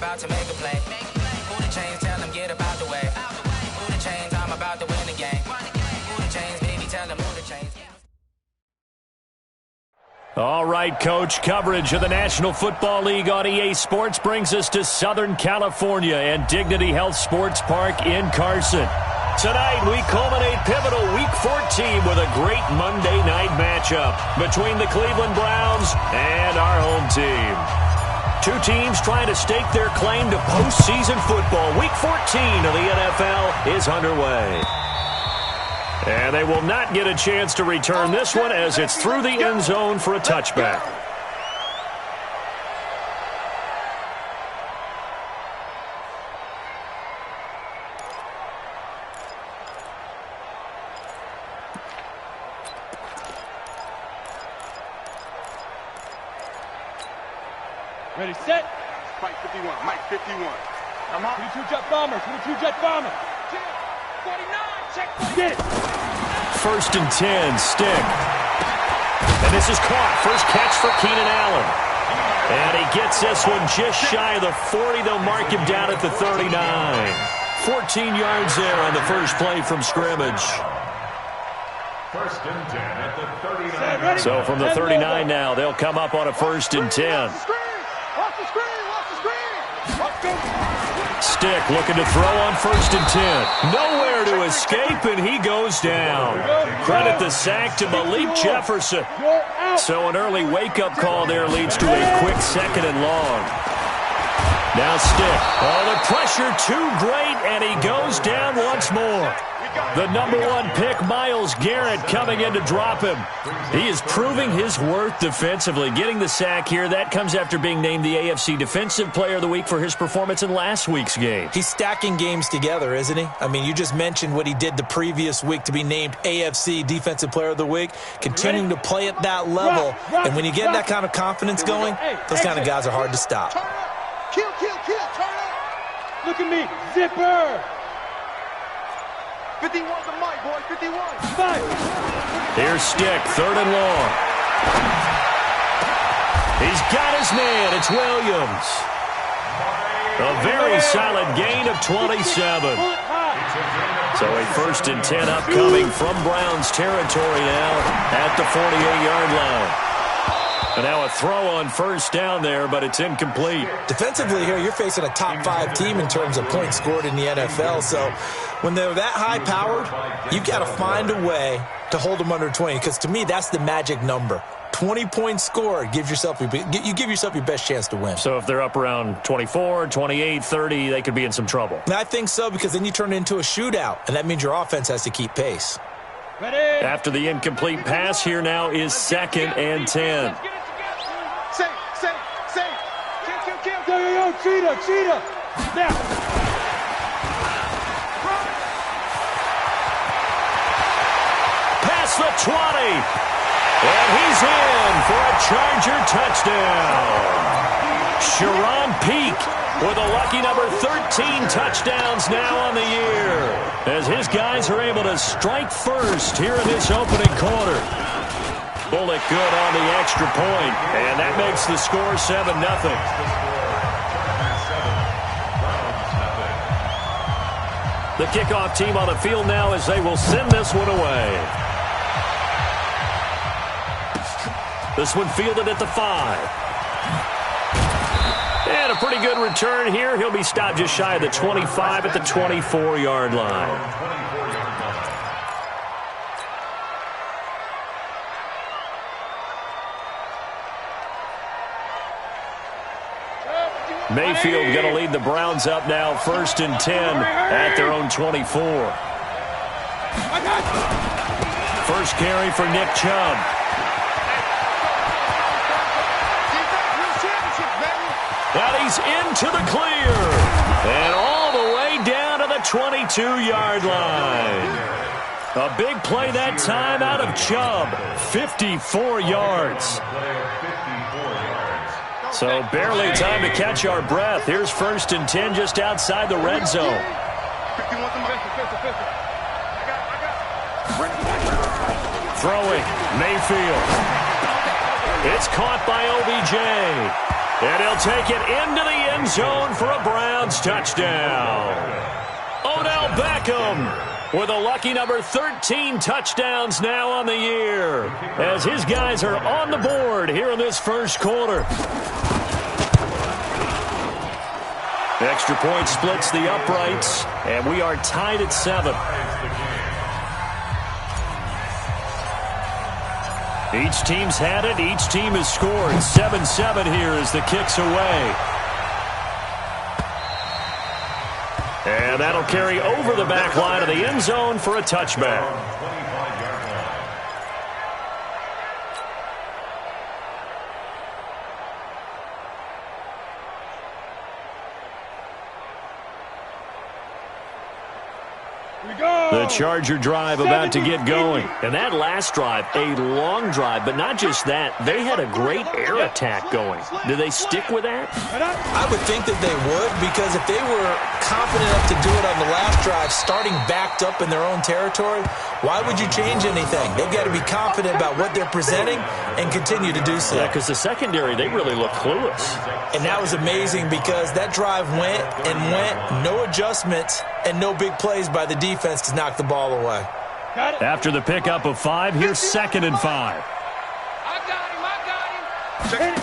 about to make a play. Who the chains, tell them get about the way. Who the chains, I'm about to win the game. Who the chains, baby, tell them who the chains. All right, Coach, coverage of the National Football League on EA Sports brings us to Southern California and Dignity Health Sports Park in Carson. Tonight, we culminate pivotal Week 14 with a great Monday night matchup between the Cleveland Browns and our home team. Two teams trying to stake their claim to postseason football. Week 14 of the NFL is underway. And they will not get a chance to return this one as it's through the end zone for a touchback. Ready, set. Mike 51, Mike 51. I'm out. 22 jet bombers, 22 jet bombers. 49, check. Get it. First and 10, Stick. And this is caught. First catch for Keenan Allen. And he gets this one just shy of the 40. They'll mark him down at the 39. 14 yards there on the first play from scrimmage. First and 10 at the 39. So from the 39 now, they'll come up on a first and 10. Stick looking to throw on first and 10. Nowhere to escape, and he goes down. Credit the sack to Malik Jefferson. So an early wake-up call there leads to a quick second and long. Now Stick. Oh, the pressure too great, and he goes down once more. The number 1 pick, Myles Garrett, coming in to drop him. He is proving his worth defensively. Getting the sack here, that comes after being named the AFC Defensive Player of the Week for his performance in last week's game. He's stacking games together, isn't he? I mean, you just mentioned what he did the previous week to be named AFC Defensive Player of the Week, continuing to play at that level. And when you get that kind of confidence going, those kind of guys are hard to stop. Kill, turn up. Look at me, zipper. 51's the mic, boy, 51. Five. Here's Stick, third and long. He's got his man. It's Williams. A very solid gain of 27. So a first and 10 upcoming from Browns territory now at the 48-yard line. And now a throw on first down there, but it's incomplete. Defensively here, you're facing a top 5 team in terms of points scored in the NFL. So when they're that high-powered, you've got to find a way to hold them under 20. Because to me, that's the magic number. 20 points scored, you give yourself your best chance to win. So if they're up around 24, 28, 30, they could be in some trouble. And I think so, because then you turn it into a shootout, and that means your offense has to keep pace. Ready. After the incomplete pass, here now is second and 10. Say. Yo, cheetah. Now. Past the 20. And he's in for a Charger touchdown. Sharon Peak with a lucky number 13 touchdowns now on the year, as his guys are able to strike first here in this opening quarter. Bullock good on the extra point, and that makes the score 7-0. The kickoff team on the field now as they will send this one away. This one fielded at the 5. And a pretty good return here. He'll be stopped just shy of the 25 at the 24-yard line. Mayfield going to lead the Browns up now, first and 10 at their own 24. First carry for Nick Chubb. And he's into the clear. And all the way down to the 22-yard line. A big play that time out of Chubb. 54 yards. So barely time to catch our breath. Here's first and 10 just outside the red zone. Throwing, Mayfield. It's caught by OBJ. And he'll take it into the end zone for a Browns touchdown. Odell Beckham with a lucky number 13 touchdowns now on the year, as his guys are on the board here in this first quarter. Extra point splits the uprights, and we are tied at 7. Each team's had it. Each team has scored. 7-7 here as the kick's away. And that'll carry over the back line of the end zone for a touchback. The Charger drive about to get going. And that last drive, a long drive, but not just that. They had a great air attack going. Do they stick with that? I would think that they would, because if they were confident enough to do it on the last drive, starting backed up in their own territory, why would you change anything? They've got to be confident about what they're presenting and continue to do so. Yeah, because the secondary, they really look clueless. And that was amazing because that drive went and went, no adjustments, and no big plays by the defense to knock the ball away. After the pickup of 5, here's 2nd and 5. I got him.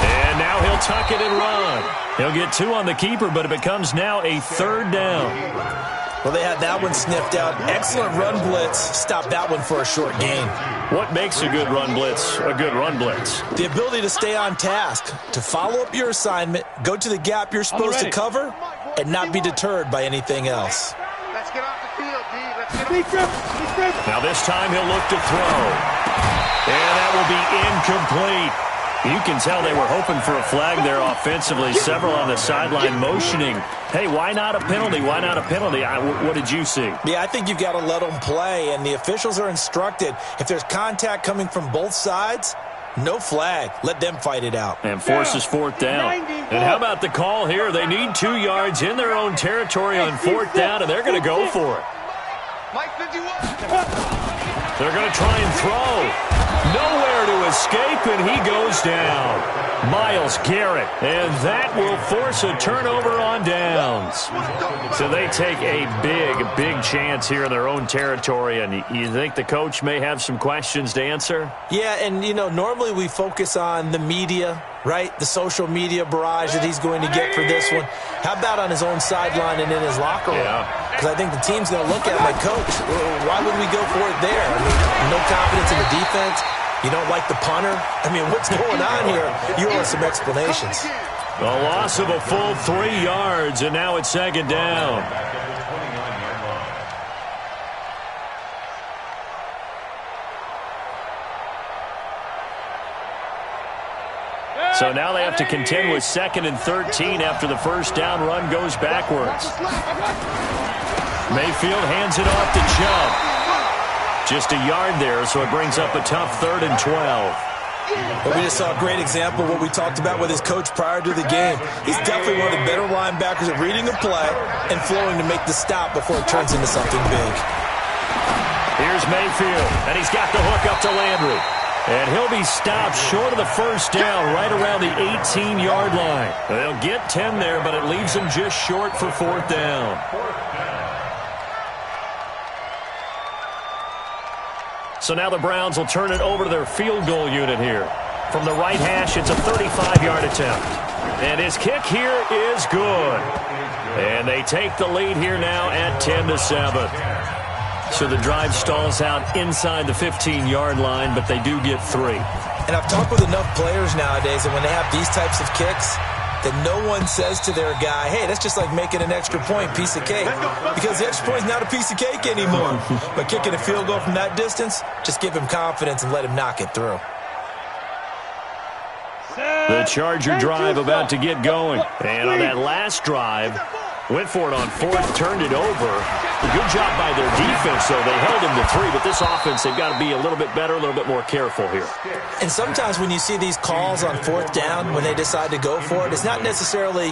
And now he'll tuck it and run. He'll get 2 on the keeper, but it becomes now a 3rd down. Well, they had that one sniffed out. Excellent run blitz. Stopped that one for a short gain. What makes a good run blitz a good run blitz? The ability to stay on task, to follow up your assignment, go to the gap you're supposed to cover, and not be deterred by anything else. Let's get off the field, D. Let's get off. Now this time he'll look to throw. And that will be incomplete. You can tell they were hoping for a flag there offensively. Several on the sideline motioning. Hey, why not a penalty? Why not a penalty? What did you see? Yeah, I think you've got to let them play, and the officials are instructed. If there's contact coming from both sides, no flag. Let them fight it out. And forces 4th down. And how about the call here? They need 2 yards in their own territory on 4th down, and they're going to go for it. Mike 51. They're going to try and throw. Nowhere to escape, and he goes down. Myles Garrett, and that will force a turnover on downs. So they take a big chance here in their own territory, and you think the coach may have some questions to answer? Yeah, and, you know, normally we focus on the media, right? The social media barrage that he's going to get for this one. How about on his own sideline and in his locker room? Because I think the team's going to look at him like, Coach, why would we go for it there? I mean, no confidence in the defense. You don't like the punter? I mean, what's going on here? You want some explanations. A loss of a full 3 yards, and now it's 2nd down. So now they have to contend with 2nd and 13 after the first down run goes backwards. Mayfield hands it off to Chubb. Just a yard there, so it brings up a tough 3rd and 12. Well, we just saw a great example of what we talked about with his coach prior to the game. He's definitely one of the better linebackers at reading a play and flowing to make the stop before it turns into something big. Here's Mayfield, and he's got the hook up to Landry. And he'll be stopped short of the first down right around the 18-yard line. They'll get 10 there, but it leaves them just short for 4th down. So now the Browns will turn it over to their field goal unit here. From the right hash, it's a 35-yard attempt. And his kick here is good. And they take the lead here now at 10-7. So the drive stalls out inside the 15-yard line, but they do get 3. And I've talked with enough players nowadays that when they have these types of kicks, that no one says to their guy, hey, that's just like making an extra point, piece of cake. Because the extra point is not a piece of cake anymore. But kicking a field goal from that distance, just give him confidence and let him knock it through. The Charger drive about to get going. And on that last drive, went for it on 4th, turned it over. A good job by their defense, though. They held them to 3, but this offense, they've got to be a little bit better, a little bit more careful here. And sometimes when you see these calls on 4th down, when they decide to go for it, it's not necessarily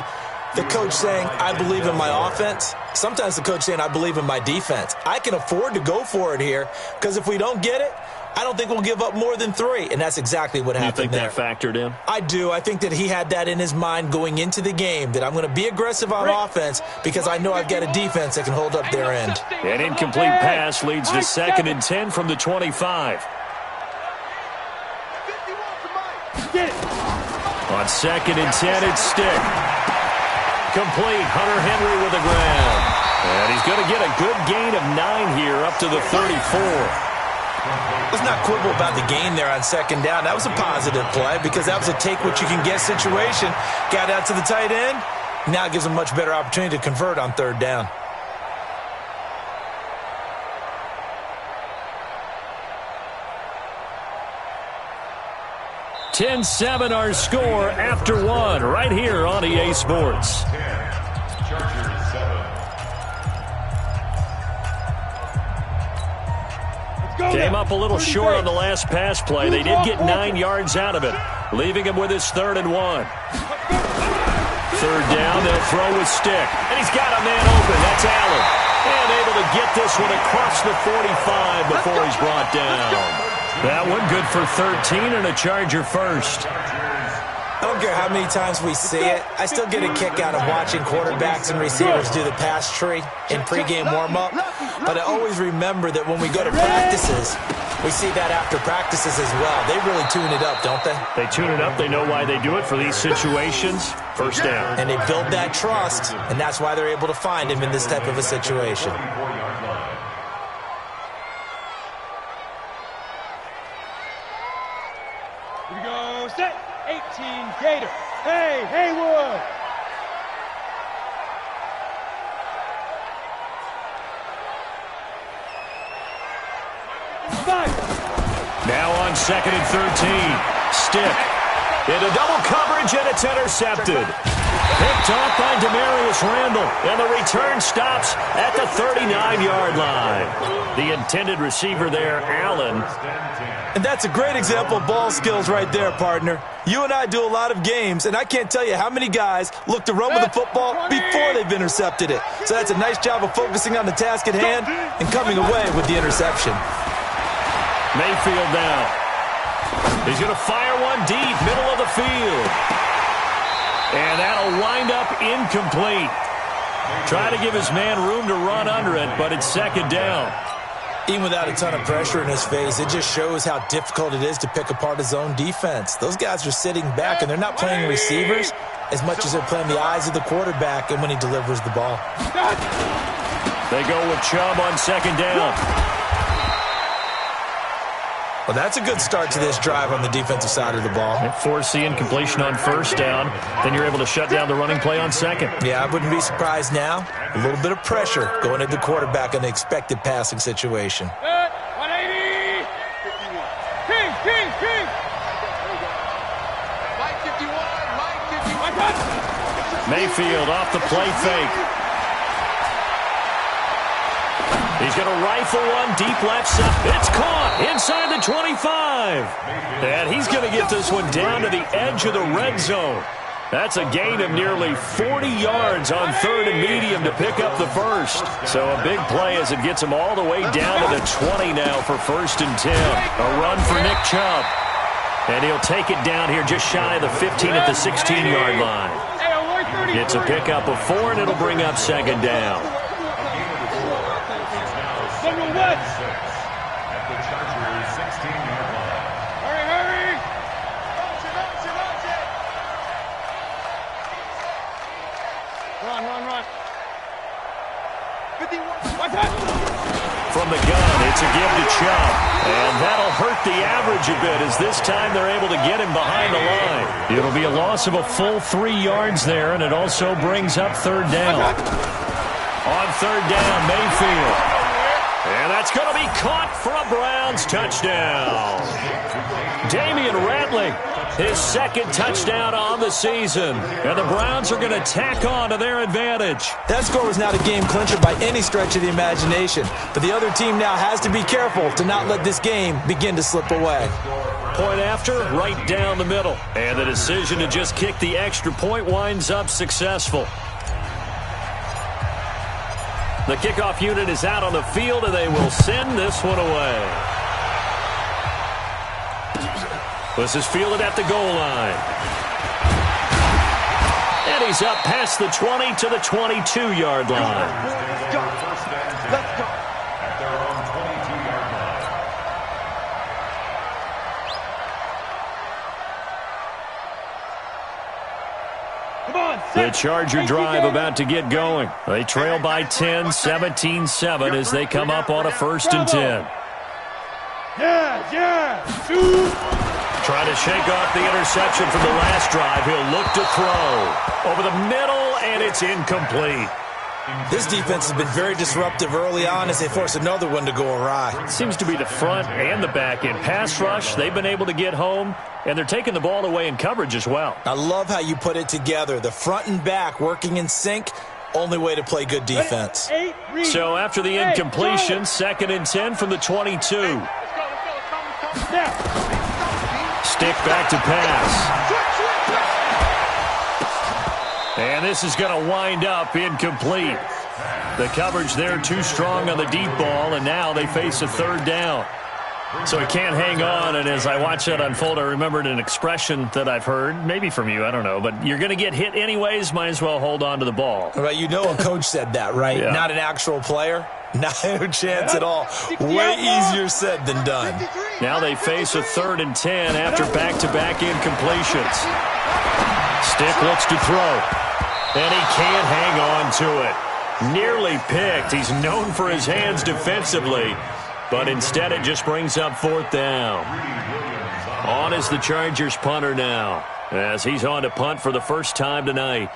the coach saying, I believe in my offense. Sometimes the coach saying, I believe in my defense. I can afford to go for it here, because if we don't get it, I don't think we'll give up more than 3, and that's exactly what happened there. You think that factored in? I do. I think that he had that in his mind going into the game, that I'm going to be aggressive on offense because I know I've got a defense that can hold up their end. An incomplete pass leads to 2nd and 10 from the 25. On 2nd and 10, it's Stick. Complete. Hunter Henry with the ground. And he's going to get a good gain of 9 here up to the 34. Let's not quibble about the gain there on 2nd down. That was a positive play because that was a take-what-you-can-get situation. Got out to the tight end. Now it gives him a much better opportunity to convert on 3rd down. (10-7) our score after 1 right here on EA Sports. Came up a little short on the last pass play. They did get 9 yards out of it, leaving him with his 3rd and 1. 3rd down, they'll throw with Stick. And he's got a man open. That's Allen. And able to get this one across the 45 before he's brought down. That one good for 13 and a Charger first. I don't care how many times we see it. I still get a kick out of watching quarterbacks and receivers do the pass tree in pregame warm-up. But I always remember that when we go to practices, we see that after practices as well. They really tune it up, don't they? They tune it up. They know why they do it for these situations. 1st down. And they build that trust, and that's why they're able to find him in this type of a situation. Here we go, set. 18 Gator. Hey, Haywood. Now on 2nd and 13. Stick. Into double coverage, and it's intercepted. Picked off by Demarius Randall, and the return stops at the 39-yard line. The intended receiver there, Allen. And that's a great example of ball skills right there, partner. You and I do a lot of games, and I can't tell you how many guys look to run with the football before they've intercepted it. So that's a nice job of focusing on the task at hand and coming away with the interception. Mayfield now. He's going to fire one deep, middle of the field. And that'll wind up incomplete. Try to give his man room to run under it, but it's 2nd down. Even without a ton of pressure in his face, it just shows how difficult it is to pick apart his own defense. Those guys are sitting back, and they're not playing receivers as much as they're playing the eyes of the quarterback and when he delivers the ball. They go with Chubb on 2nd down. Well, that's a good start to this drive on the defensive side of the ball. Force the incompletion on 1st down. Then you're able to shut down the running play on 2nd. Yeah, I wouldn't be surprised now. A little bit of pressure going into the quarterback in an expected passing situation. 180. King. Mike 51. Mayfield off the play fake. He's going to rifle one deep left side. It's caught inside the 25. And he's going to get this one down to the edge of the red zone. That's a gain of nearly 40 yards on 3rd and medium to pick up the first. So a big play as it gets him all the way down to the 20 now for 1st and 10. A run for Nick Chubb. And he'll take it down here just shy of the 15 at the 16-yard line. It's a pickup of 4, and it'll bring up 2nd down. At the Chargers' 16-yard line. Hurry. Run. 51. From the gun, it's a give to Chubb. And that'll hurt the average a bit as this time they're able to get him behind the line. It'll be a loss of a full 3 yards there, and it also brings up 3rd down. On 3rd down, Mayfield. And that's going to be caught for a Browns touchdown. Damian Rattling, his 2nd touchdown on the season. And the Browns are going to tack on to their advantage. That score was not a game clincher by any stretch of the imagination. But the other team now has to be careful to not let this game begin to slip away. Point after, right down the middle. And the decision to just kick the extra point winds up successful. The kickoff unit is out on the field, and they will send this one away. This is fielded at the goal line. And he's up past the 20 to the 22-yard line. Let's go. Let's go. At their own 22-yard line. Come on, The Charger drive about to get going. They trail by 10, 17-7 as they come up on a 1st and 10. Yeah. Shoot. Trying to shake off the interception from the last drive. He'll look to throw. Over the middle, and it's incomplete. This defense has been very disruptive early on as they force another one to go awry. Seems to be the front and the back end. Pass rush, they've been able to get home, and they're taking the ball away in coverage as well. I love how you put it together. The front and back working in sync, only way to play good defense. So after the incompletion, 2nd and 10 from the 22. Stick back to pass. And this is going to wind up incomplete. The coverage there too strong on the deep ball, and now they face a 3rd down. So he can't hang on, and as I watch that unfold, I remembered an expression that I've heard, maybe from you, I don't know, but you're going to get hit anyways, might as well hold on to the ball. Right, you know a coach said that, right? Yeah. Not an actual player. Not a chance at all. Way easier said than done. Now they face a 3rd and 10 after back-to-back incompletions. Stick looks to throw, and he can't hang on to it. Nearly picked. He's known for his hands defensively, but instead it just brings up 4th down. On is the Chargers punter now, as he's on to punt for the first time tonight.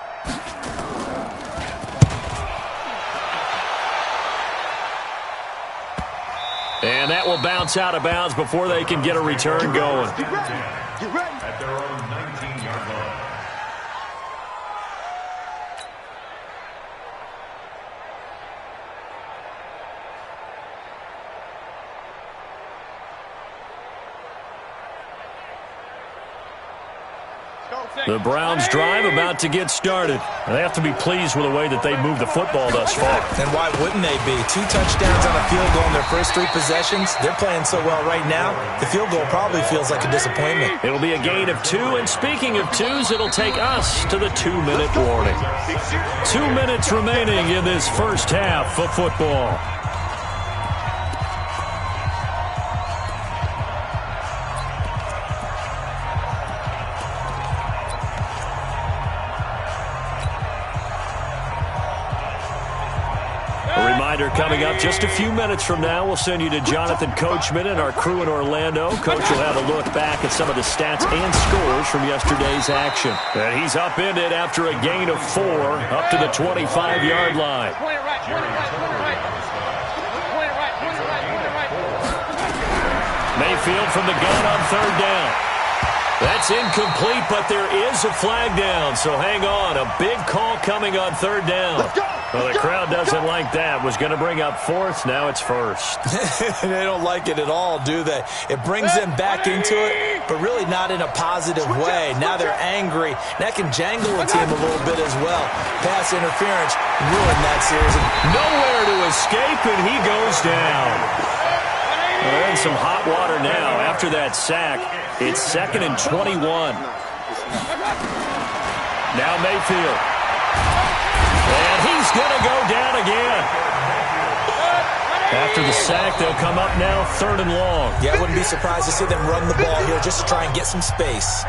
And that will bounce out of bounds before they can get a return going. Get ready. At their own 19-yard line. The Browns drive about to get started. They have to be pleased with the way that they moved the football thus far. And why wouldn't they be? 2 touchdowns on a field goal in their first 3 possessions. They're playing so well right now, the field goal probably feels like a disappointment. It'll be a gain of 2, and speaking of 2s, it'll take us to the 2-minute warning. 2 minutes remaining in this first half of football. Coming up just a few minutes from now, we'll send you to Jonathan Coachman and our crew in Orlando. Coach will have a look back at some of the stats and scores from yesterday's action. And he's upended after a gain of 4 up to the 25-yard line. Mayfield from the gun on 3rd down. That's incomplete, but there is a flag down, so hang on. A big call coming on 3rd down. Well, the crowd doesn't like that. Was going to bring up 4th, now it's 1st. They don't like it at all, do they? It brings them back into it, but really not in a positive way. Now they're angry. That can jangle a team a little bit as well. Pass interference ruined that series. Nowhere to escape, and he goes down. They're in some hot water now after that sack. It's 2nd and 21. Now Mayfield. And he's going to go down again. After the sack, they'll come up now 3rd and long. Yeah, I wouldn't be surprised to see them run the ball here just to try and get some space.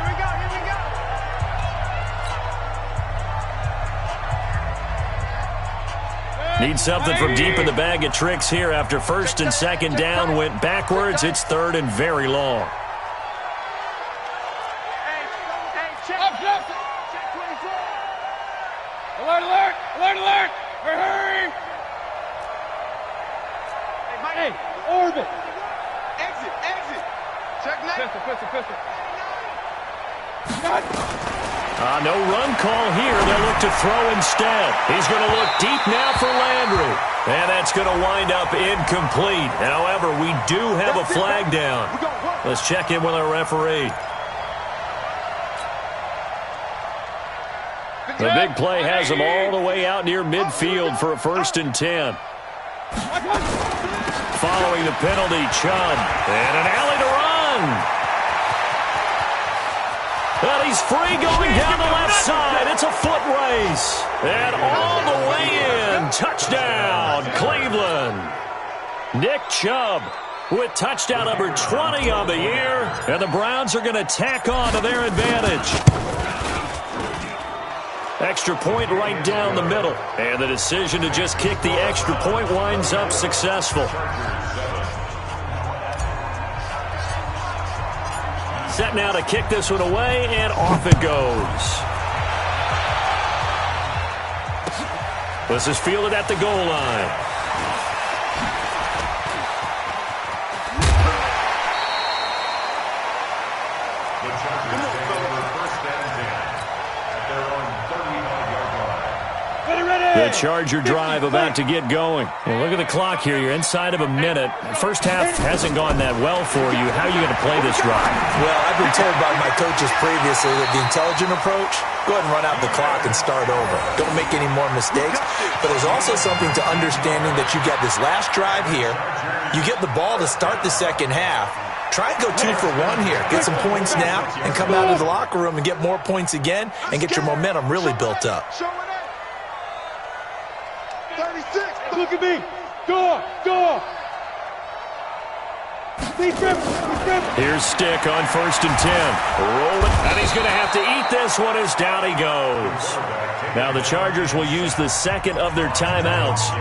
Need something from deep in the bag of tricks here after 1st and 2nd down went backwards. It's 3rd and very long. Alert, alert, alert, alert. Hurry. Hey, orbit. Exit. Check now. Pistol. No run call here. They'll look to throw instead. He's going to look deep now for Landry. And that's going to wind up incomplete. However, we do have a flag down. Let's check in with our referee. The big play has them all the way out near midfield for a 1st and 10. Following the penalty, Chubb. And an alley to run. And he's free going down the left side. It's a foot race. And all the way in. Touchdown, Cleveland. Nick Chubb with touchdown number 20 on the year. And the Browns are going to tack on to their advantage. Extra point right down the middle. And the decision to just kick the extra point winds up successful. Set now to kick this one away, and off it goes. This is fielded at the goal line. The Chargers take over first and 10 at their own 35-yard line. The Charger drive about to get going. Well, look at the clock here. You're inside of a minute. First half hasn't gone that well for you. How are you going to play this drive? Well, I've been told by my coaches previously that the intelligent approach, go ahead and run out the clock and start over. Don't make any more mistakes. But there's also something to understanding that you got this last drive here. You get the ball to start the second half. Try and go 2 for 1 here. Get some points now and come out of the locker room and get more points again and get your momentum really built up. 36. Look at me. Go. Here's Stick on 1st and 10. Roll it, and he's going to have to eat this one as down he goes. Now the Chargers will use the second of their timeouts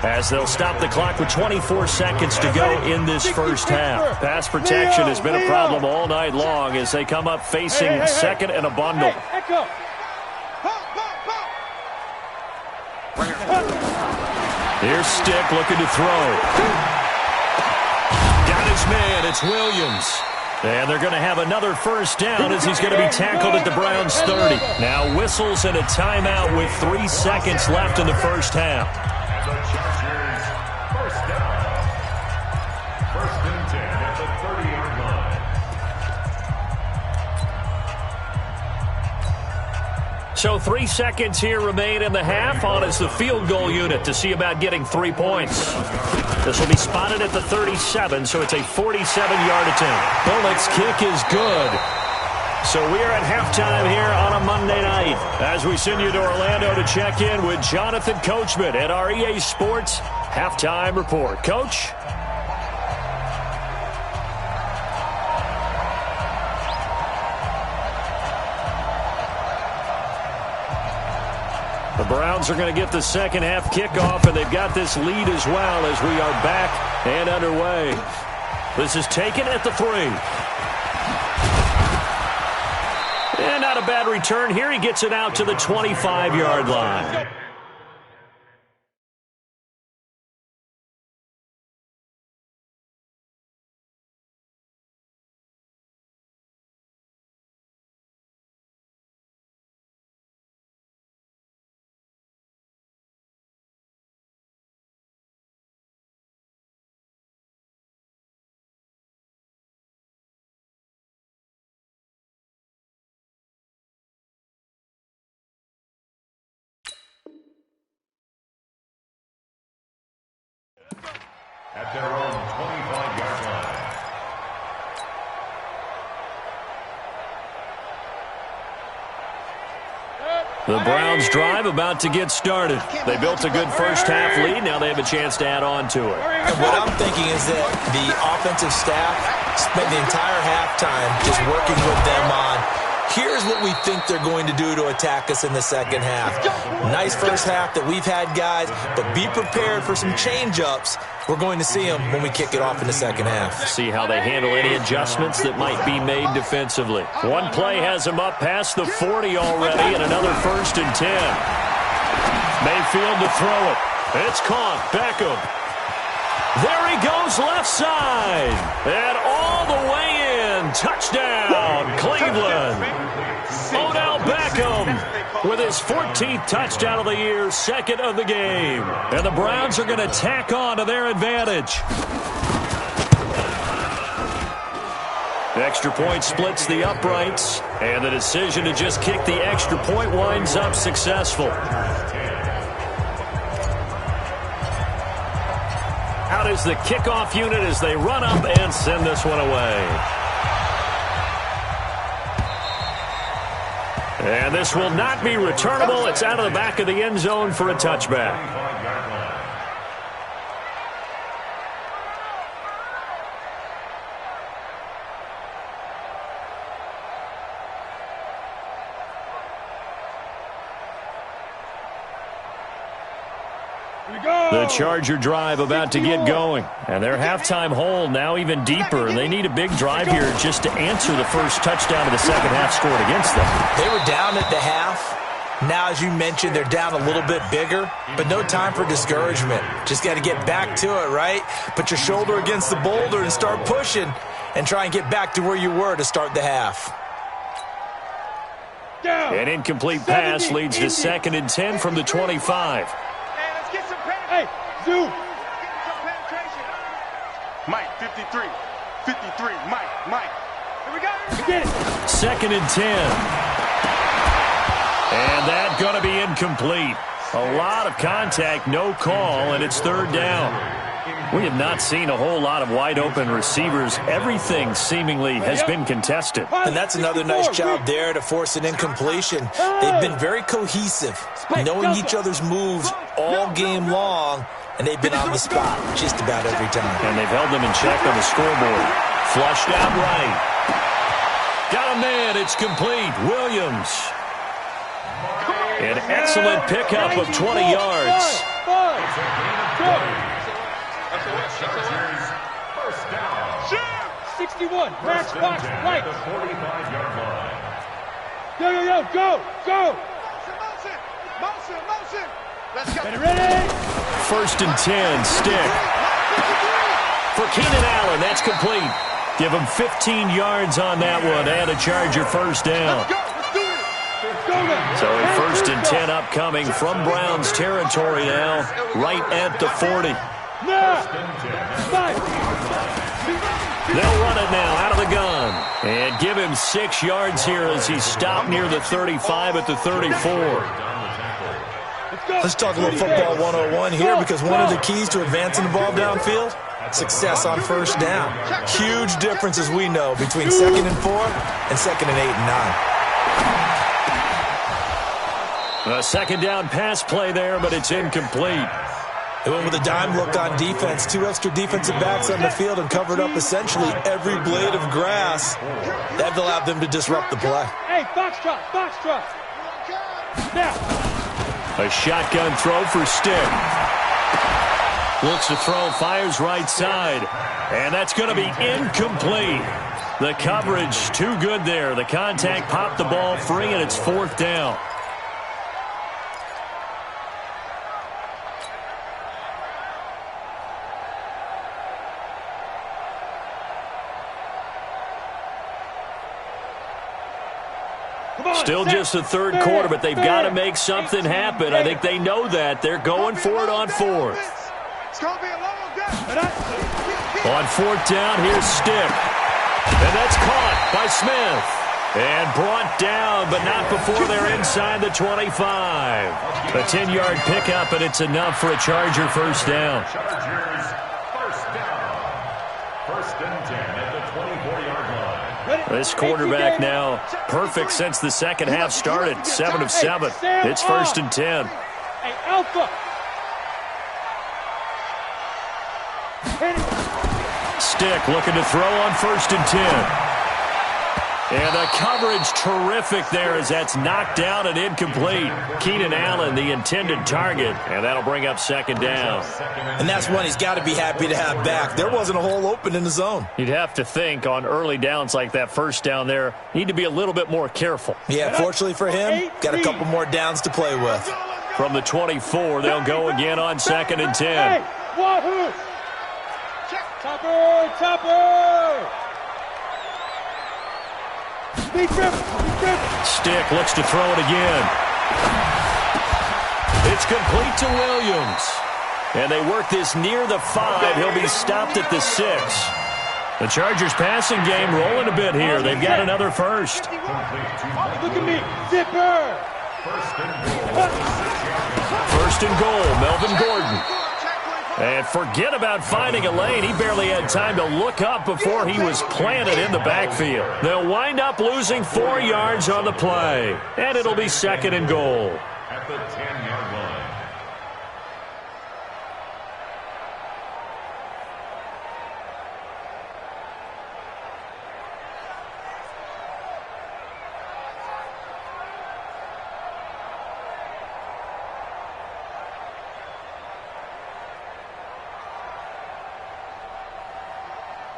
as they'll stop the clock with 24 seconds to go in this first half. Pass protection has been a problem all night long as they come up facing second and a bundle. Here's Stick looking to throw. Got his man. It's Williams. And they're going to have another first down as he's going to be tackled at the Browns 30. Now whistles and a timeout with 3 seconds left in the first half. The Chargers first down. First and 10 at the 30-yard line. So 3 seconds here remain in the half. On is the field goal unit to see about getting 3 points. This will be spotted at the 37, so it's a 47-yard attempt. Bullock's kick is good. So we are at halftime here on a Monday night as we send you to Orlando to check in with Jonathan Coachman at our EA Sports Halftime Report. Coach? The Browns are going to get the second half kickoff, and they've got this lead as well as we are back and underway. This is taken at the 3. And not a bad return here. He gets it out to the 25-yard line. At their own 25-yard line. The Browns drive about to get started. They built a good first half lead. Now they have a chance to add on to it. And what I'm thinking is that the offensive staff spent the entire halftime just working with them on, here's what we think they're going to do to attack us in the second half. Nice first half that we've had, guys, but be prepared for some change-ups. We're going to see them when we kick it off in the second half. See how they handle any adjustments that might be made defensively. One play has them up past the 40 already, and another 1st and 10. Mayfield to throw it. It's caught. Beckham. There he goes, left side. And all the way in. Touchdown, Cleveland. Odell Beckham with his 14th touchdown of the year, second of the game. And the Browns are going to tack on to their advantage. The extra point splits the uprights, and the decision to just kick the extra point winds up successful. Out is the kickoff unit as they run up and send this one away. And this will not be returnable. It's out of the back of the end zone for a touchback. The Charger drive about to get going. And their halftime hole now even deeper. They need a big drive here just to answer the first touchdown of the second half scored against them. They were down at the half. Now, as you mentioned, they're down a little bit bigger, but no time for discouragement. Just got to get back to it, right? Put your shoulder against the boulder and start pushing and try and get back to where you were to start the half. An incomplete pass leads to 2nd and 10 from the 25. Hey, Zoo. Mike, 53. 53. Mike. Here we go. Get it. 2nd and 10. And that's going to be incomplete. A lot of contact, no call, and it's 3rd down. We have not seen a whole lot of wide-open receivers. Everything seemingly has been contested. And that's another nice job there to force an incompletion. They've been very cohesive, knowing each other's moves all game long, and they've been on the spot just about every time. And they've held them in check on the scoreboard. Flushed out right. Got a man. It's complete. Williams. An excellent pickup of 20 yards. 61. Match box right. 45-yard line. Go. Motion. Let's go. Ready. 1st and 10. Stick. For Keenan Allen, that's complete. Give him 15 yards on that one and a Charger first down. Let's do it. So a 1st and 10 upcoming from Browns territory now, right at the 40. They'll run it now out of the gun and give him 6 yards here as he stopped near the 35 at the 34. Let's talk a little football 101 here, because one of the keys to advancing the ball downfield, success on first down. Huge difference, as we know, between 2nd and 4 and 2nd and 8 and 9. A 2nd down pass play there, but it's incomplete. They went with a dime look on defense. 2 extra defensive backs on the field and covered up essentially every blade of grass. That allowed them to disrupt the play. Hey, box trot. Now. A shotgun throw for Stick. Looks to throw, fires right side. And that's going to be incomplete. The coverage too good there. The contact popped the ball free, and it's 4th down. Still just the 3rd quarter, but they've got to make something happen. I think they know that. They're going for it on 4th. It's going to be a long day. On 4th down, here's Stick. And that's caught by Smith. And brought down, but not before they're inside the 25. A 10-yard pickup, and it's enough for a Charger first down. Chargers first down. 1st and 10 at the 24-yard line. This quarterback now perfect since the second half started. 7 of 7. It's 1st and 10. Hey, Alpha. Stick looking to throw on 1st and 10. And the coverage terrific there as that's knocked down and incomplete. Keenan Allen, the intended target, and that'll bring up 2nd down. And that's one he's got to be happy to have back. There wasn't a hole open in the zone. You'd have to think on early downs like that first down there, need to be a little bit more careful. Yeah, fortunately for him, got a couple more downs to play with. From the 24, they'll go again on 2nd and 10. Hey, wahoo! Topper! Stick looks to throw it again. It's complete to Williams. And they work this near the 5. He'll be stopped at the 6. The Chargers passing game rolling a bit here. They've got another first. Look at me. Zipper. 1st and goal. Melvin Gordon. And forget about finding a lane. He barely had time to look up before he was planted in the backfield. They'll wind up losing 4 yards on the play. And it'll be 2nd and goal. At the 10-yard line.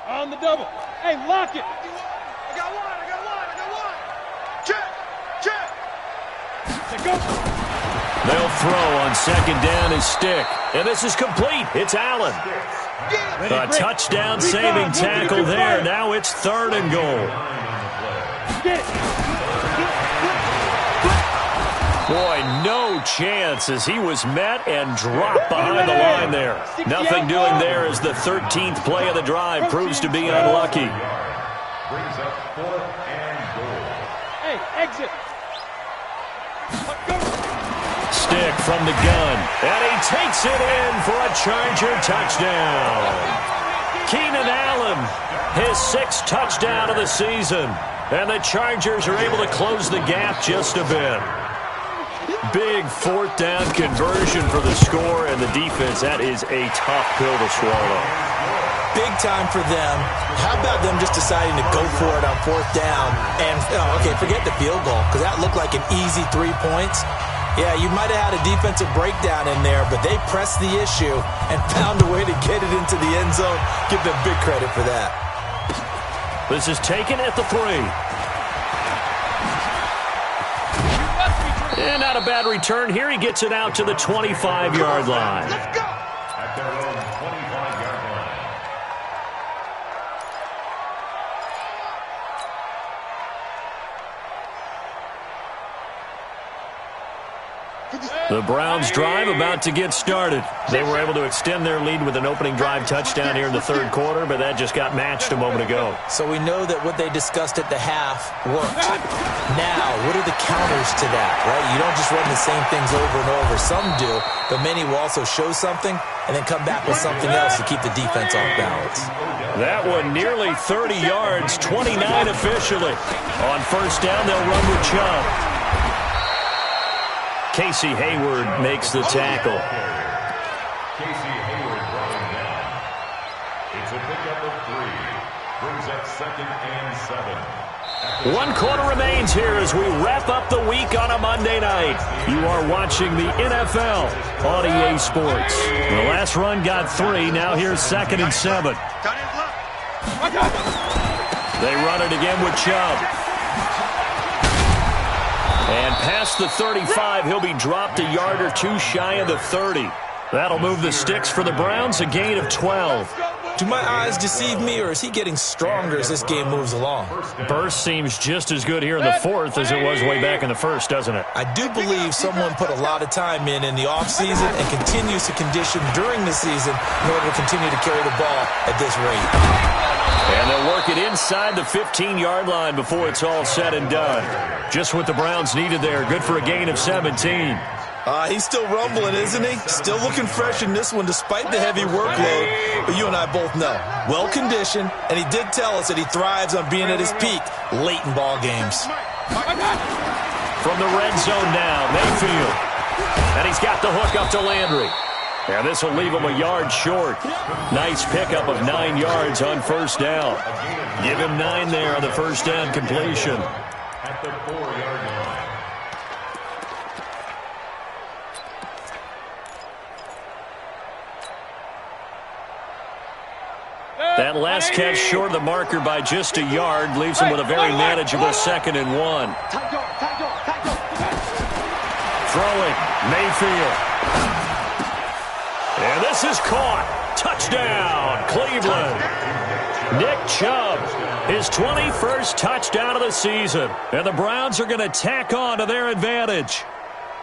On the double. Hey, lock it. I got one. Check. Let's go. They'll throw on 2nd down is Stick. And this is complete. It's Allen. A touchdown-saving tackle there. Now it's 3rd and goal. Get it. Boy, no chance as he was met and dropped behind the line there. Nothing doing there as the 13th play of the drive proves to be unlucky. Brings up 4th and goal. Hey, exit. Stick from the gun, and he takes it in for a Charger touchdown. Keenan Allen, his 6th touchdown of the season, and the Chargers are able to close the gap just a bit. Big 4th down conversion for the score, and the defense, that is a tough pill to swallow. Big time for them. How about them just deciding to go for it on 4th down? And, okay, forget the field goal, because that looked like an easy 3 points. Yeah, you might have had a defensive breakdown in there, but they pressed the issue and found a way to get it into the end zone. Give them big credit for that. This is taken at the 3. And not a bad return here. He gets it out to the 25-yard line. Let's go. At their own 25-yard line. The Browns drive about to get started. They were able to extend their lead with an opening drive touchdown here in the 3rd quarter, but that just got matched a moment ago. So we know that what they discussed at the half worked. Now, what are the counters to that, right? You don't just run the same things over and over. Some do, but many will also show something and then come back with something else to keep the defense off balance. That one nearly 30 yards, 29 officially. On 1st down, they'll run with Chubb. Casey Hayward makes the tackle. Casey Hayward brought him down. It's a pickup of 3. Brings up 2nd and 7. 1 quarter remains here as we wrap up the week on a Monday night. You are watching the NFL on EA Sports. The last run got 3. Now here's 2nd and 7. They run it again with Chubb. And past the 35, he'll be dropped a yard or 2 shy of the 30. That'll move the sticks for the Browns, a gain of 12. Do my eyes deceive me, or is he getting stronger as this game moves along? Burst seems just as good here in the 4th as it was way back in the 1st, doesn't it? I do believe someone put a lot of time in the offseason and continues to condition during the season in order to continue to carry the ball at this rate. And they'll work it inside the 15-yard line before it's all said and done. Just what the Browns needed there. Good for a gain of 17. He's still rumbling, isn't he? Still looking fresh in this one despite the heavy workload. But you and I both know, well-conditioned, and he did tell us that he thrives on being at his peak late in ball games. From the red zone now, Mayfield. And he's got the hook up to Landry. And this will leave him a yard short. Nice pickup of 9 yards on 1st down. Give him 9 there on the 1st down completion. At the 4-yard line. That last catch short of the marker by just a yard leaves him with a very manageable 2nd and 1. Throwing, Mayfield. And this is caught. Touchdown, Cleveland. Nick Chubb, his 21st touchdown of the season. And the Browns are going to tack on to their advantage.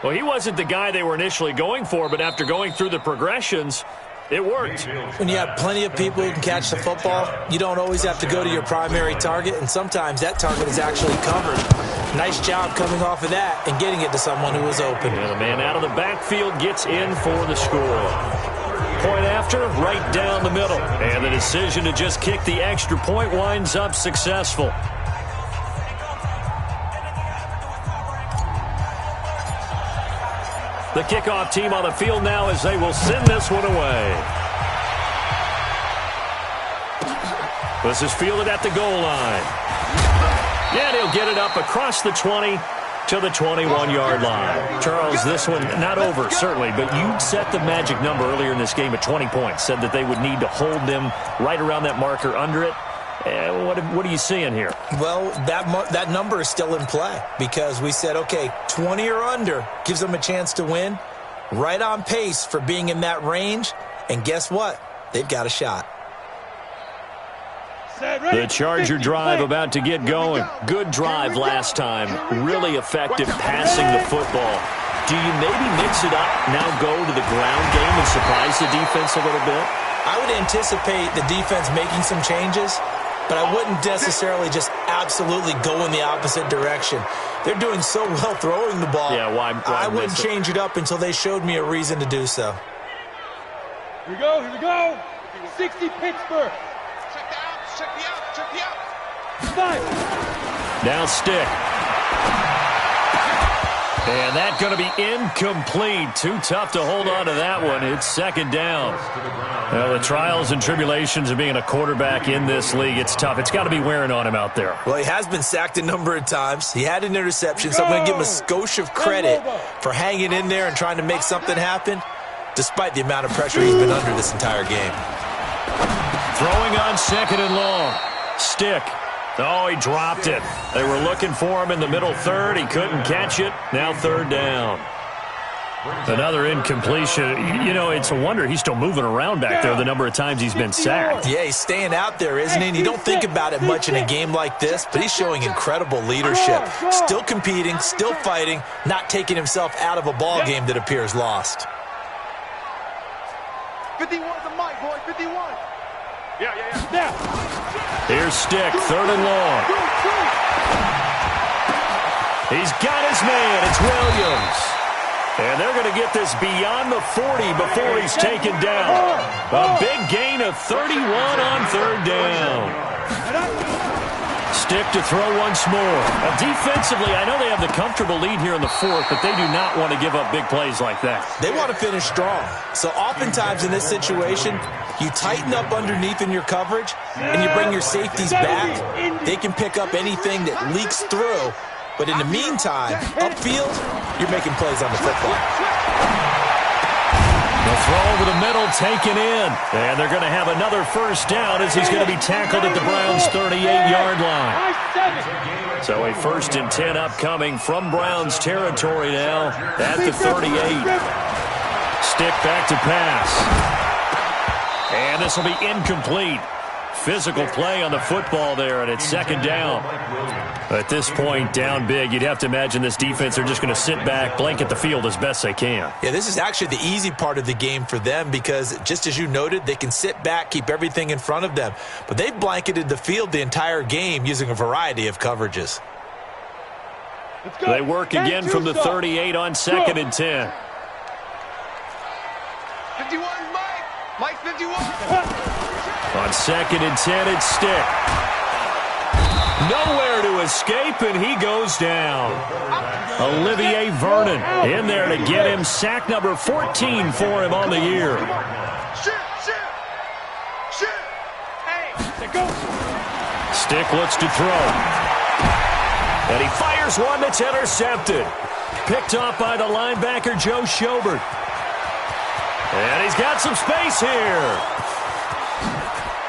Well, he wasn't the guy they were initially going for, but after going through the progressions, it worked. When you have plenty of people who can catch the football, you don't always have to go to your primary target, and sometimes that target is actually covered. Nice job coming off of that and getting it to someone who was open. And the man out of the backfield gets in for the score. point after, right down the middle. And the decision to just kick the extra point winds up successful. The kickoff team on the field now as they will send this one away. This is fielded at the goal line. And he'll get it up across the 20 to the 21-yard line. Charles, this one not over, certainly, but you set the magic number earlier in this game at 20 points, said that they would need to hold them right around that marker under it. What are you seeing here? Well, that number is still in play because we said, okay, 20 or under gives them a chance to win. Right on pace for being in that range. And guess what? They've got a shot. The Charger drive about to get going. Good drive last time. Really effective passing the football. Do you maybe mix it up, now go to the ground game and surprise the defense a little bit? I would anticipate the defense making some changes, but I wouldn't necessarily just absolutely go in the opposite direction. They're doing so well throwing the ball. Yeah, why I wouldn't change it up until they showed me a reason to do so. Here we go, here we go. 60 Pittsburgh. Check me out. 5. Now Stick. And that's going to be incomplete. Too tough to hold on to that one. It's second down. Well, the trials and tribulations of being a quarterback in this league, it's tough. It's got to be wearing on him out there. Well, he has been sacked a number of times. He had an interception, so I'm going to give him a skosh of credit for hanging in there and trying to make something happen, despite the amount of pressure he's been under this entire game. Throwing on second and long. Stick. Oh, he dropped it. They were looking for him in the middle third. He couldn't catch it. Now third down. Another incompletion. You know, it's a wonder he's still moving around back there the number of times he's been sacked. Yeah, he's staying out there, isn't he? And you don't think about it much in a game like this, but he's showing incredible leadership. Still competing, still fighting, not taking himself out of a ball game that appears lost. 51's a mic, boy. 51. Yeah. Here's Stick, third and long. He's got his man. It's Williams. And they're going to get this beyond the 40 before he's taken down. A big gain of 31 on third down. Stick to throw once more. Defensively, I know they have the comfortable lead here in the fourth, but they do not want to give up big plays like that. They want to finish strong. So oftentimes in this situation, you tighten up underneath in your coverage, and you bring your safeties back. They can pick up anything that leaks through. But in the meantime, upfield, you're making plays on the football. The throw over the middle, taken in. And they're going to have another first down as he's going to be tackled at the Browns' 38-yard line. So a 1st and 10 upcoming from Browns territory now at the 38. Stick back to pass. And this will be incomplete. Physical play on the football there, and it's second down. At this point, down big, you'd have to imagine this defense are just going to sit back, blanket the field as best they can. Yeah, this is actually the easy part of the game for them because, just as you noted, they can sit back, keep everything in front of them. But they've blanketed the field the entire game using a variety of coverages. They work again from the 38 on 2nd and 10. 51, Mike 51. On 2nd and 10, it's Stick. Nowhere to escape, and he goes down. Olivier Vernon in there to get him. Sack number 14 for him on the year. Stick looks to throw. And he fires one that's intercepted. Picked off by the linebacker, Joe Schobert. And he's got some space here.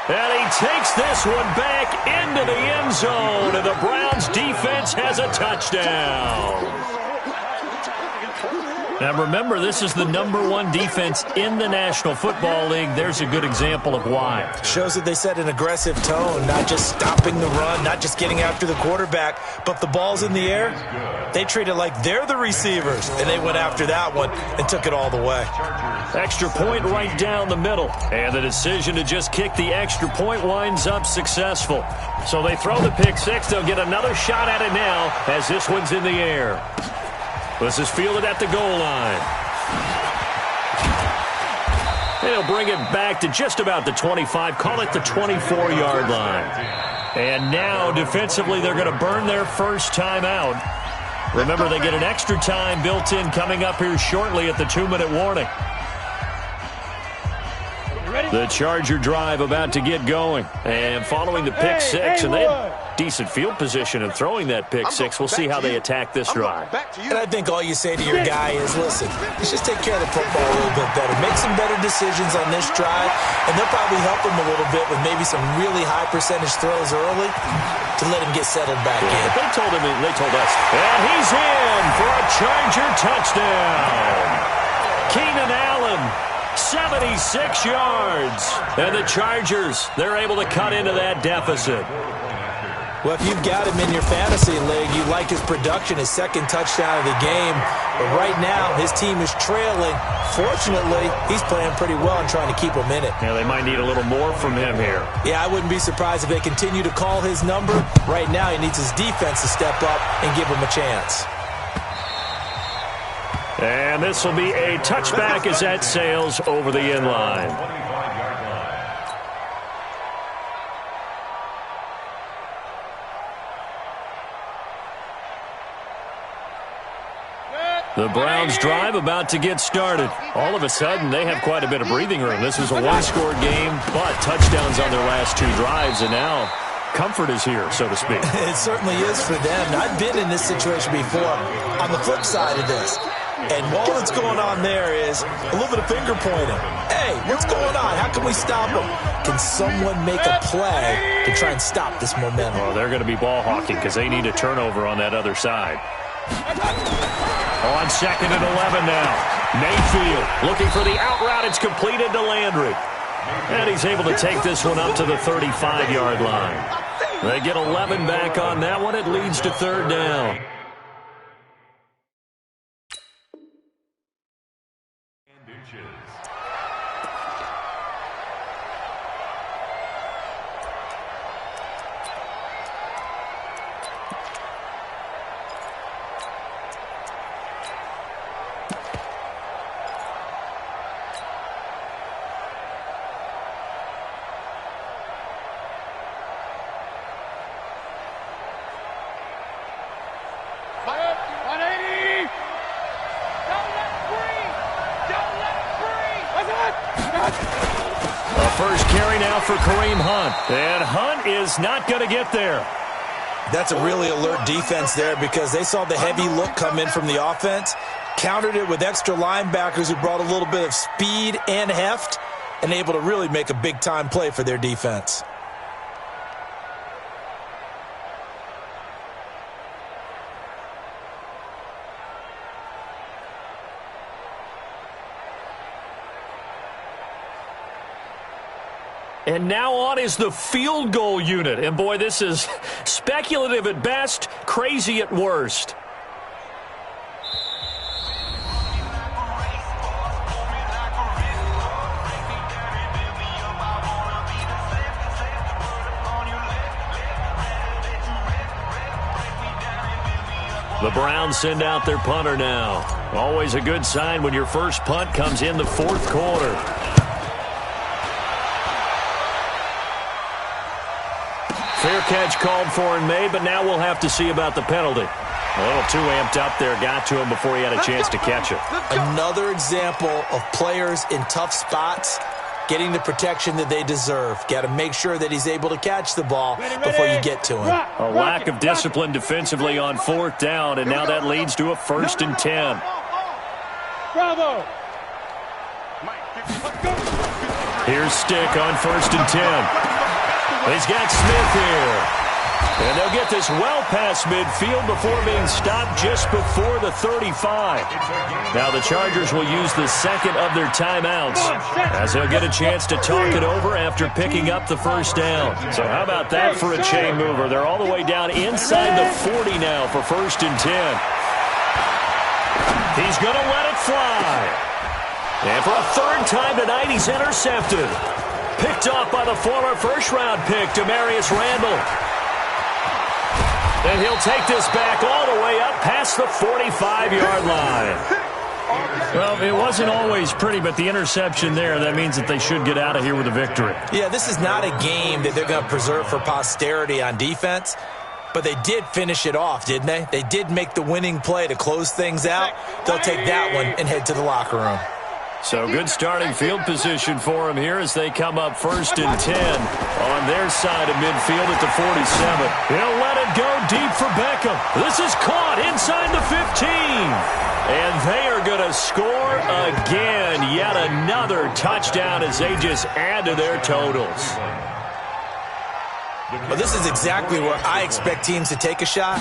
And he takes this one back into the end zone, and the Browns defense has a touchdown. Now remember, this is the #1 defense in the National Football League. There's a good example of why. Shows that they set an aggressive tone, not just stopping the run, not just getting after the quarterback, but the ball's in the air. They treat it like they're the receivers, and they went after that one and took it all the way. Extra point right down the middle. And the decision to just kick the extra point winds up successful. So they throw the pick six. They'll get another shot at it now as this one's in the air. This is fielded at the goal line. And he'll bring it back to just about the 25, call it the 24-yard line. And now, defensively, they're going to burn their first timeout. Remember, they get an extra time built in coming up here shortly at the 2-minute warning. The Charger drive about to get going. And following the pick six, and they have decent field position in throwing that pick six. We'll see how they attack this drive. And I think all you say to your guy is, listen, let's just take care of the football a little bit better. Make some better decisions on this drive, and they'll probably help him a little bit with maybe some really high percentage throws early to let him get settled back in. They told us. And he's in for a Charger touchdown. Keenan Allen, 76 yards. And the Chargers, they're able to cut into that deficit. Well, if you've got him in your fantasy league, you like his production, his second touchdown of the game. But right now, his team is trailing. Fortunately, he's playing pretty well and trying to keep him in it. Yeah, they might need a little more from him here. Yeah, I wouldn't be surprised if they continue to call his number. Right now, he needs his defense to step up and give him a chance. And this will be a touchback as that sails over the end line. The Browns drive about to get started. All of a sudden, they have quite a bit of breathing room. This was a one-score game, but touchdowns on their last two drives, and now comfort is here, so to speak. It certainly is for them. I've been in this situation before on the flip side of this. And all that's going on there is a little bit of finger pointing. Hey, what's going on? How can we stop them? Can someone make a play to try and stop this momentum? Well, they're going to be ball hawking because they need a turnover on that other side. On 2nd and 11 now. Mayfield looking for the out route. It's completed to Landry. And he's able to take this one up to the 35-yard line. They get 11 back on that one. It leads to 3rd down. First carry now for Kareem Hunt. And Hunt is not going to get there. That's a really alert defense there because they saw the heavy look come in from the offense, countered it with extra linebackers who brought a little bit of speed and heft, and able to really make a big-time play for their defense. And now on is the field goal unit. And, boy, this is speculative at best, crazy at worst. The Browns send out their punter now. Always a good sign when your first punt comes in the 4th quarter. Fair catch called for and made, but now we'll have to see about the penalty. A little too amped up there, got to him before he had a chance to catch it. Another example of players in tough spots getting the protection that they deserve. Got to make sure that he's able to catch the ball before you get to him. A lack of discipline defensively on 4th down, and now that leads to a 1st and 10. Bravo. Here's Stick on 1st and 10. He's got Smith here. And they'll get this well past midfield before being stopped just before the 35. Now the Chargers will use the second of their timeouts as they'll get a chance to talk it over after picking up the first down. So how about that for a chain mover? They're all the way down inside the 40 now for 1st and 10. He's going to let it fly. And for a 3rd time tonight, he's intercepted. Picked off by the former first-round pick, Demarius Randall. And he'll take this back all the way up past the 45-yard line. Well, it wasn't always pretty, but the interception there, that means that they should get out of here with a victory. Yeah, this is not a game that they're going to preserve for posterity on defense, but they did finish it off, didn't they? They did make the winning play to close things out. They'll take that one and head to the locker room. So good starting field position for them here as they come up 1st and 10 on their side of midfield at the 47. He'll let it go deep for Beckham. This is caught inside the 15. And they are going to score again. Yet another touchdown as they just add to their totals. Well, this is exactly where I expect teams to take a shot.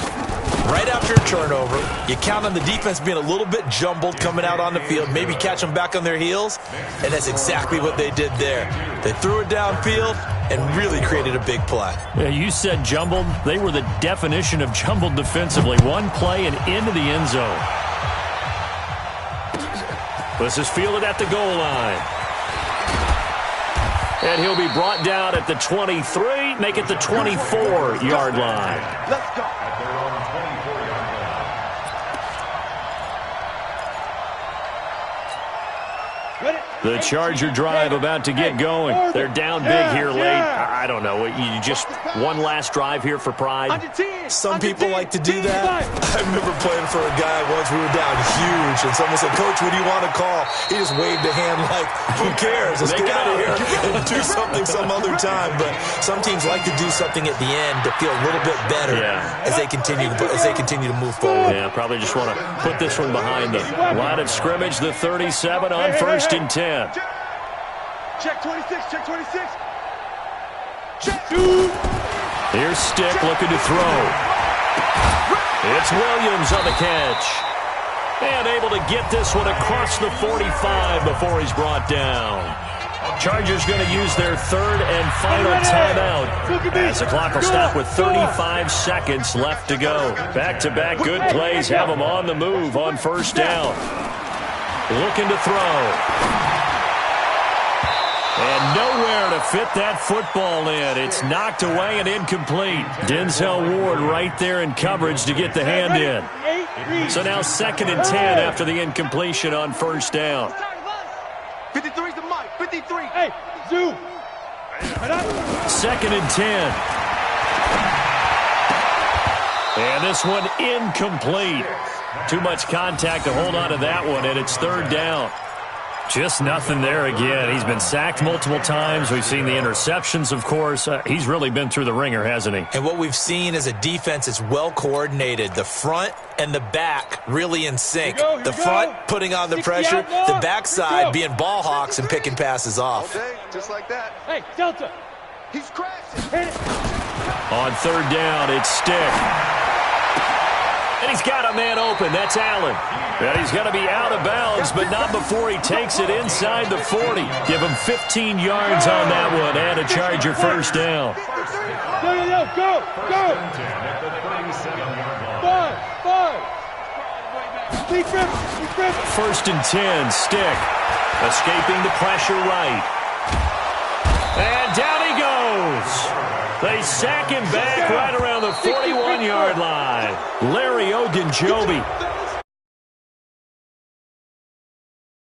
Right after a turnover, you count on the defense being a little bit jumbled coming out on the field, maybe catch them back on their heels, and that's exactly what they did there. They threw it downfield and really created a big play. Yeah, you said jumbled. They were the definition of jumbled defensively. One play and into the end zone. This is fielded at the goal line. And he'll be brought down at the 23, make it the 24-yard line. Let's go. At their own 24-yard line. The Charger drive about to get going. They're down big here late. I don't know. You just one last drive here for pride. Some people like to do that. I remember playing for a guy once. We were down huge, and someone said, "Coach, what do you want to call?" He just waved a hand like, "Who cares? Let's get out of here and do something some other time." But some teams like to do something at the end to feel a little bit better as they continue to move forward. Yeah, probably just want to put this one behind them. Line of scrimmage, the 37 on 1st and 10. Check 26, check 26. Check. Here's Stick looking to throw. It's Williams on the catch. And able to get this one across the 45 before he's brought down. Chargers going to use their 3rd and final timeout as the clock will stop with 35 seconds left to go. Back-to-back good plays have them on the move on 1st down. Looking to throw. And nowhere to fit that football in. It's knocked away and incomplete. Denzel Ward right there in coverage to get the hand in. So now 2nd and 10 after the incompletion on 1st down. 53's the mic. 53. Hey, zoom. 2nd and 10. And this one incomplete. Too much contact to hold on to that one, and it's 3rd down. Just nothing there again. He's been sacked multiple times. We've seen the interceptions, of course. He's really been through the ringer, hasn't he? And what we've seen is a defense that's well coordinated. The front and the back really in sync. The front putting on the pressure, the backside being ball hawks and picking passes off. Okay, just like that. Hey, Delta. He's crashing. Hit it. On 3rd down, it's Stick. And he's got a man open. That's Allen. And he's going to be out of bounds, but not before he takes it inside the 40. Give him 15 yards on that one and a Charger 1st down. Go. 5. 1st and 10, Stick. Escaping the pressure right. And down he goes. They sack him back right around the 41-yard line. Larry Ogunjobi